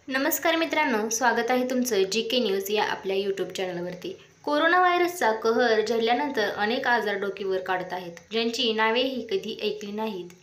नमस्कार मित्रांनो, स्वागत आहे तुमचं जी.के. न्यूज या आपल्या यूट्यूब चॅनलवरती। कोरोना व्हायरसचा कहर झडल्यानंतर अनेक आजार डोकीवर काढत आहेत, ज्यांची नावेही कधी ऐकली नाहीत।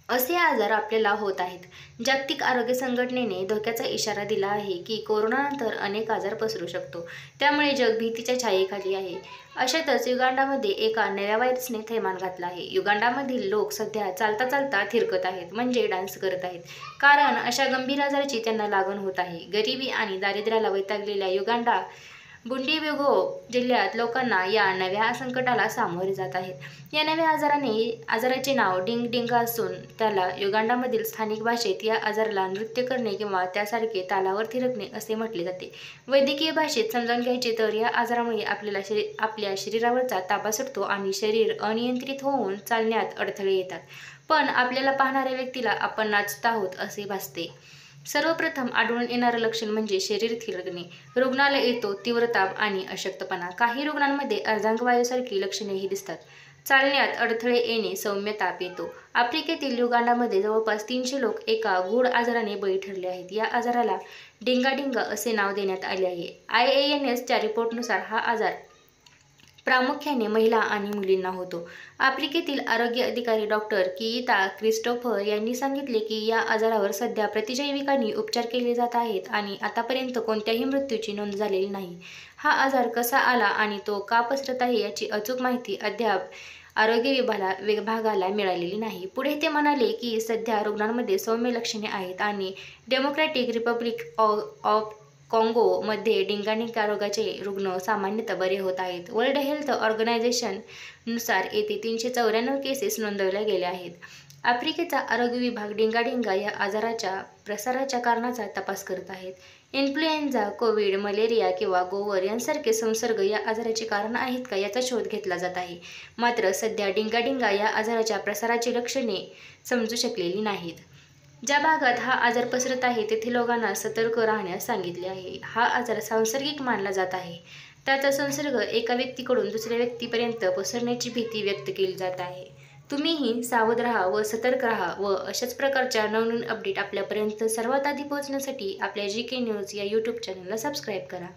असे आजार आपल्याला होत आहेत। जागतिक आरोग्य संघटनेने धोक्याचा इशारा दिला आहे की कोरोनानंतर अनेक आजार पसरू शकतो, त्यामुळे जग भीतीच्या छायेखाली आहे। अशातच युगांडामध्ये एका नव्या व्हायरसने थैमान घातलं आहे। युगांडामधील लोक सध्या चालता चालता थिरकत आहेत, म्हणजे डान्स करत आहेत, कारण अशा गंभीर आजाराची त्यांना लागण होत आहे। गरिबी आणि दारिद्र्याला वैतागलेल्या युगांडा बुंडीबुगो जिल्ह्यात लोकांना या नव्या संकटाला सामोरे जात आहेत। या नव्या आजाराचे नाव डिंग डिंगा असून त्याला युगांडामधील स्थानिक भाषेत या आजाराला नृत्य करणे किंवा त्यासारखे तालावर थिरकणे असे म्हटले जाते। वैद्यकीय भाषेत समजावून घ्यायचे तर या आजारामुळे आपल्या शरीरावरचा ताबा सुटतो आणि शरीर अनियंत्रित होऊन चालण्यात अडथळे येतात, पण आपल्याला पाहणाऱ्या व्यक्तीला आपण नाचत आहोत असे भासते। सर्वप्रथम आढळून येणारं लक्षण म्हणजे शरीर थिरकणे। रुग्णाला येतो तीव्र ताप आणि अशक्तपणा। काही रुग्णांमध्ये अर्धांगवायूसारखी लक्षणेही दिसतात। चालण्यात अडथळे येणे, सौम्य ताप येतो। आफ्रिकेतील युगांडामध्ये जवळपास 300 लोक एका गूढ आजाराने बळी ठरले आहेत। या आजाराला डिंगाडिंगा असे नाव देण्यात आले आहे। IANS च्या रिपोर्टनुसार हा आजार प्रामुख्याने महिला आणि मुलींना होतो। आफ्रिकेतील आरोग्य अधिकारी डॉक्टर किइता क्रिस्टोफर यांनी सांगितले की या आजारावर सध्या प्रतिजैविकांनी उपचार केले जात आहेत आणि आतापर्यंत कोणत्याही मृत्यूची नोंद झालेली नाही। हा आजार कसा आला आणि तो का पसरत आहे याची अचूक माहिती अद्याप आरोग्य विभागाला मिळालेली नाही। पुढे ते म्हणाले की सध्या रुग्णांमध्ये सौम्य लक्षणे आहेत आणि डेमोक्रॅटिक रिपब्लिक ऑफ काँगो मध्ये डिंगाडिंगा रोगाचे रुग्ण सामान्यतः बरे होत आहेत। वर्ल्ड हेल्थ ऑर्गनायझेशन नुसार येथे 394 केसेस नोंदवल्या गेल्या आहेत। आफ्रिकेचा आरोग्य विभाग डिंगाडिंगा या आजाराच्या प्रसाराच्या कारणाचा तपास करत आहेत। इन्फ्लुएन्झा, कोविड, मलेरिया किंवा गोवर यांसारखे संसर्ग या आजाराचे कारण आहेत का याचा शोध घेतला जात आहे। मात्र सध्या डिंगाडिंगा या आजाराच्या प्रसाराची लक्षणे समजू शकलेली नाहीत। ज्या भागात हा आजार पसरत आहे तेथे लोकांना सतर्क राहण्यास सांगितले आहे। हा आजार सांसर्गिक मानला जात आहे। त्याचा संसर्ग एका व्यक्तीकडून दुसऱ्या व्यक्तीपर्यंत पसरण्याची भीती व्यक्त केली जात आहे। तुम्हीही सावध राहा व सतर्क राहा व अशाच प्रकारच्या नवनवीन अपडेट आपल्यापर्यंत सर्वात आधी पोहोचण्यासाठी आपल्या जी.के. न्यूज या यूट्यूब चॅनलला सबस्क्राईब करा।